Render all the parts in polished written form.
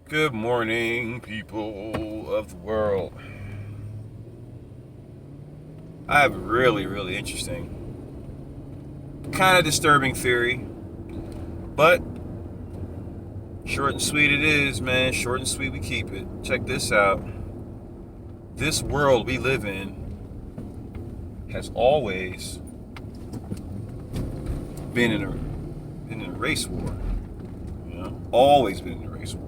Good morning, people of the world. I have a really interesting, kind of disturbing theory, but short and sweet it is, man. Short and sweet we keep it. Check this out. This world we live in has always been in a race war. You know, always been in a race war.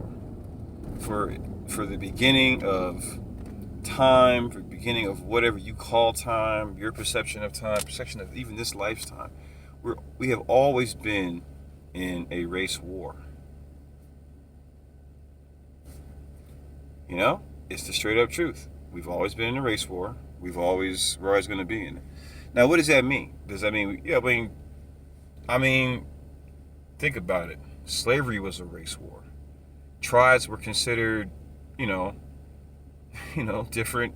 For for the beginning of time, for the beginning of whatever you call time, your perception of time, perception of even this lifetime, we have always been in a race war. You know, it's the straight up truth. We've always been in a race war. We're always going to be in it. Now, what does that mean? Does that mean? Yeah, I mean, think about it. Slavery was a race war. Tribes were considered, you know, different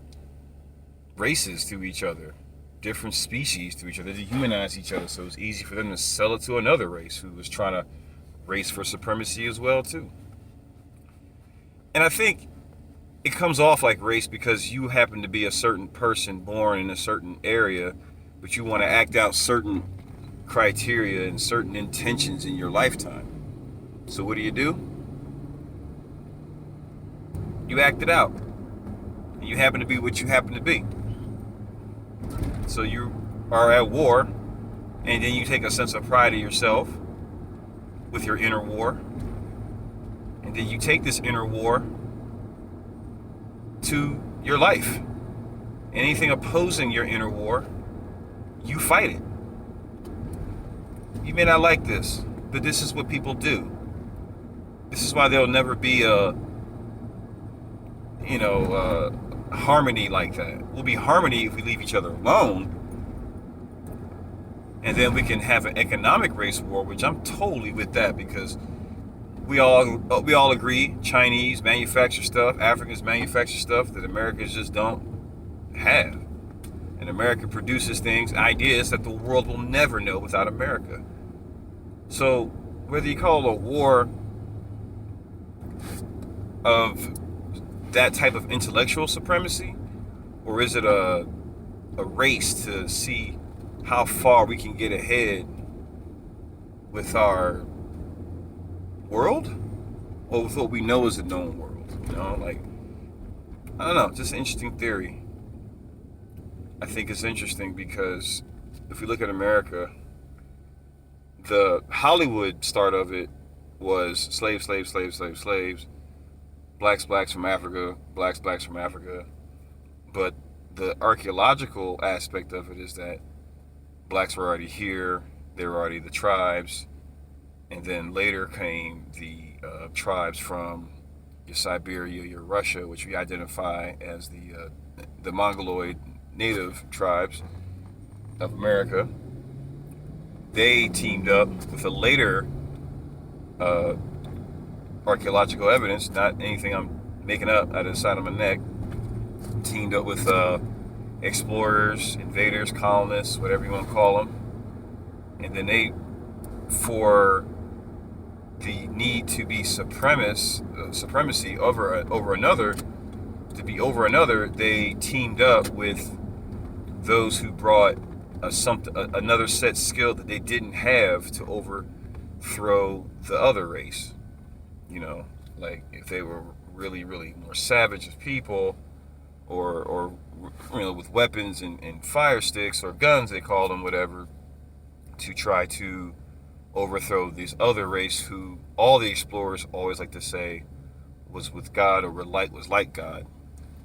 races to each other, different species to each other. They dehumanize each other, so it was easy for them to sell it to another race who was trying to race for supremacy as well too. And I think it comes off like race because you happen to be a certain person born in a certain area, but you want to act out certain criteria and certain intentions in your lifetime. So what do? You act it out. And you happen to be what you happen to be. So you are at war, and then you take a sense of pride in yourself with your inner war, and then you take this inner war to your life. Anything opposing your inner war, you fight it. You may not like this, but this is what people do. This is why there'll never be harmony like that. We'll be harmony if we leave each other alone, and then we can have an economic race war, which I'm totally with that because we all agree Chinese manufacture stuff, Africans manufacture stuff that Americans just don't have, and America produces things, ideas that the world will never know without America. So whether you call it a war of that type of intellectual supremacy, or is it a race to see how far we can get ahead with our world, or with what we know as a known world? Like, I don't know, just an interesting theory. I think it's interesting because if we look at America, the Hollywood start of it was slaves, blacks from Africa, blacks from Africa. But the archaeological aspect of it is that blacks were already here, they were already the tribes, and then later came the tribes from your Siberia, your Russia, which we identify as the Mongoloid native tribes of America. They teamed up with a later uh, archaeological evidence, not anything I'm making up out of the side of my neck, teamed up with explorers, invaders, colonists, whatever you want to call them, and then for the need to be supremacy over another, to be over another, they teamed up with those who brought another set skill that they didn't have to overthrow the other race. Like if they were really more savage as people, or with weapons and fire sticks or guns, they called them whatever, to try to overthrow this other race who all the explorers always like to say was with God, or was like God.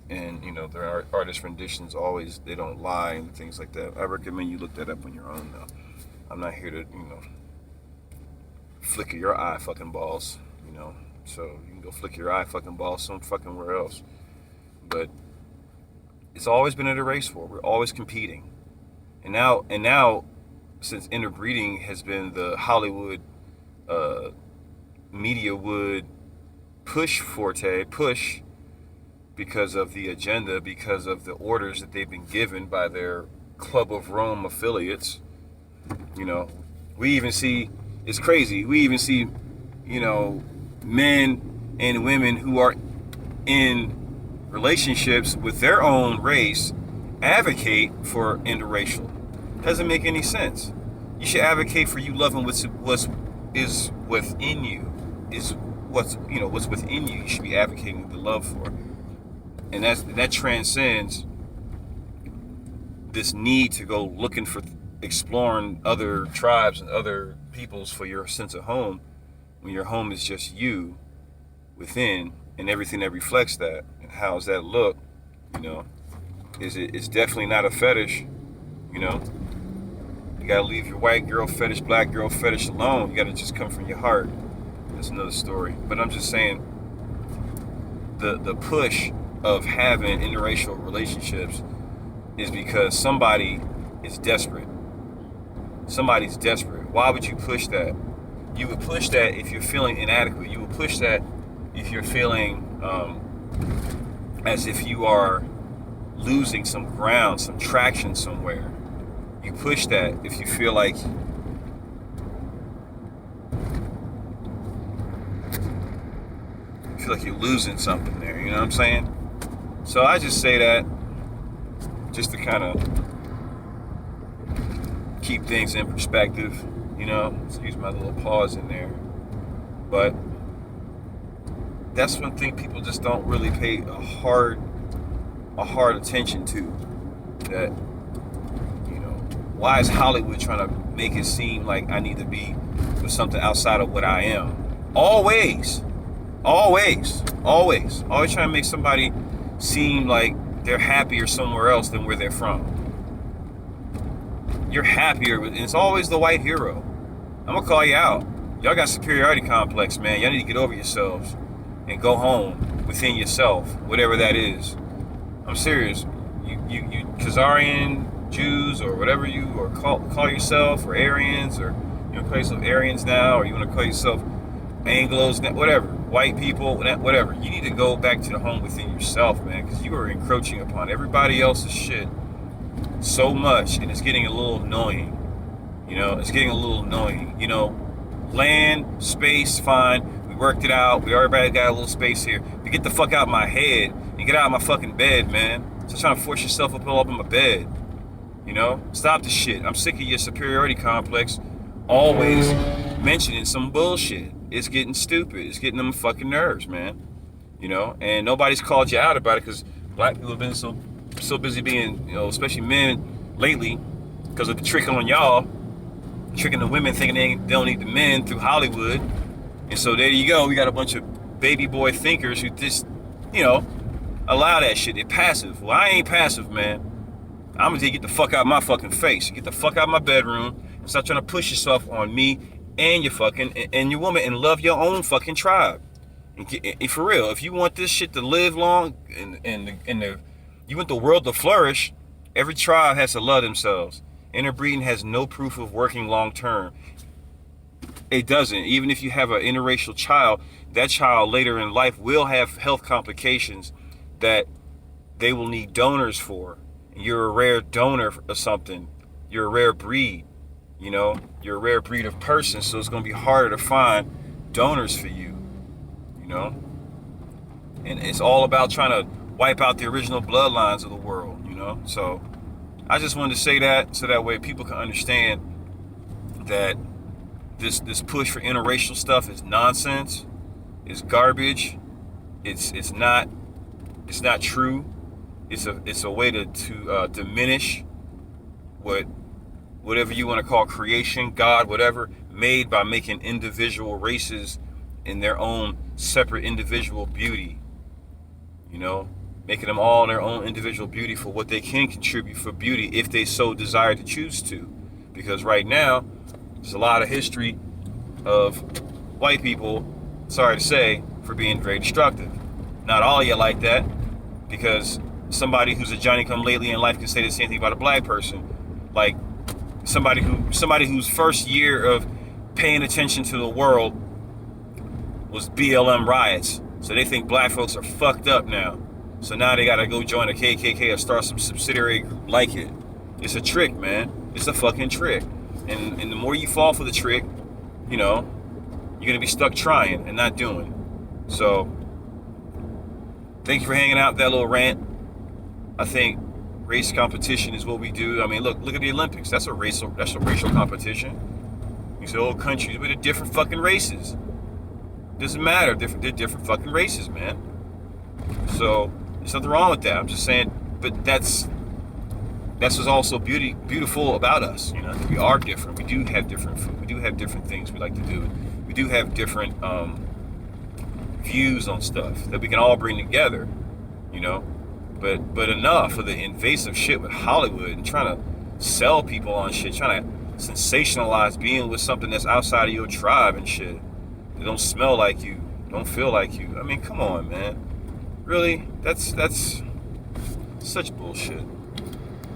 And their artist renditions always, they don't lie and things like that. I recommend you look that up on your own though. I'm not here to flicker your eye fucking balls. So you can go flick your eye fucking balls some fucking where else. But it's always been in a race war. We're always competing. And now, since interbreeding has been the Hollywood uh, media would push because of the agenda, because of the orders that they've been given by their Club of Rome affiliates. You know, we even see, it's crazy. We even see, men and women who are in relationships with their own race advocate for interracial. Doesn't make any sense. You should advocate for you loving what's is within you, is what's within you. You should be advocating the love for, and that transcends this need to go looking for exploring other tribes and other peoples for your sense of home, when your home is just you within and everything that reflects that. And how does that look? It's definitely not a fetish. You gotta leave your white girl fetish, black girl fetish alone. You gotta just come from your heart. That's another story. But I'm just saying, the push of having interracial relationships is because somebody is desperate. Somebody's desperate. Why would you push that? You would push that if you're feeling inadequate. You would push that if you're feeling as if you are losing some ground, some traction somewhere. You push that if you feel like you're losing something there. You know what I'm saying? So I just say that just to kind of keep things in perspective. Excuse my little pause in there. But that's one thing people just don't really pay a hard attention to. That, why is Hollywood trying to make it seem like I need to be with something outside of what I am? Always trying to make somebody seem like they're happier somewhere else than where they're from. You're happier, and it's always the white hero. I'm gonna call you out. Y'all got superiority complex, man. Y'all need to get over yourselves and go home within yourself, whatever that is. I'm serious. You Khazarian Jews or whatever you or call yourself, or Aryans, or call yourself Aryans now, or you want to call yourself Anglos, whatever, white people, whatever. You need to go back to the home within yourself, man, because you are encroaching upon everybody else's shit so much, and it's getting a little annoying. It's getting a little annoying. Land, space, fine. We worked it out. We already got a little space here. But get the fuck out of my head and get out of my fucking bed, man. Stop trying to force yourself up in my bed. Stop the shit. I'm sick of your superiority complex always mentioning some bullshit. It's getting stupid. It's getting them fucking nerves, man. And nobody's called you out about it because black people have been so busy being, especially men lately, because of the trick on y'all, tricking the women thinking they don't need the men through Hollywood. And so there you go. We got a bunch of baby boy thinkers who just, allow that shit. They're passive. Well, I ain't passive, man. I'm gonna get the fuck out of my fucking face. Get the fuck out of my bedroom and stop trying to push yourself on me and your fucking and your woman, and love your own fucking tribe. And for real, if you want this shit to live long and you want the world to flourish, every tribe has to love themselves. Interbreeding has no proof of working long term. It doesn't. Even if you have an interracial child, that child later in life will have health complications that they will need donors for. You're a rare donor of something. You're a rare breed. You're a rare breed of person, so it's going to be harder to find donors for you. And it's all about trying to wipe out the original bloodlines of the world. So I just wanted to say that so that way people can understand that this push for interracial stuff is nonsense. It's garbage. It's not true. It's a way to diminish whatever you want to call creation, God, whatever, made by making individual races in their own separate individual beauty. Making them all in their own individual beauty for what they can contribute for beauty if they so desire to choose to. Because right now, there's a lot of history of white people, sorry to say, for being very destructive. Not all of you like that, because somebody who's a Johnny-come-lately in life can say the same thing about a black person. Like somebody whose first year of paying attention to the world was BLM riots. So they think black folks are fucked up now. So now they gotta go join a KKK or start some subsidiary group like it. It's a trick, man. It's a fucking trick. And the more you fall for the trick, you're gonna be stuck trying and not doing. So, thank you for hanging out with that little rant. I think race competition is what we do. I mean, look at the Olympics. That's a racial competition. You say, oh, countries, but they're different fucking races. Doesn't matter. They're different fucking races, man. So there's nothing wrong with that. I'm just saying, but that's what's also beautiful about us. You know, we are different. We do have different food. We do have different things we like to do. We do have different views on stuff that we can all bring together. You know, but enough of the invasive shit with Hollywood and trying to sell people on shit, trying to sensationalize being with something that's outside of your tribe and shit. They don't smell like you, don't feel like you. I mean, come on, man. Really? That's such bullshit.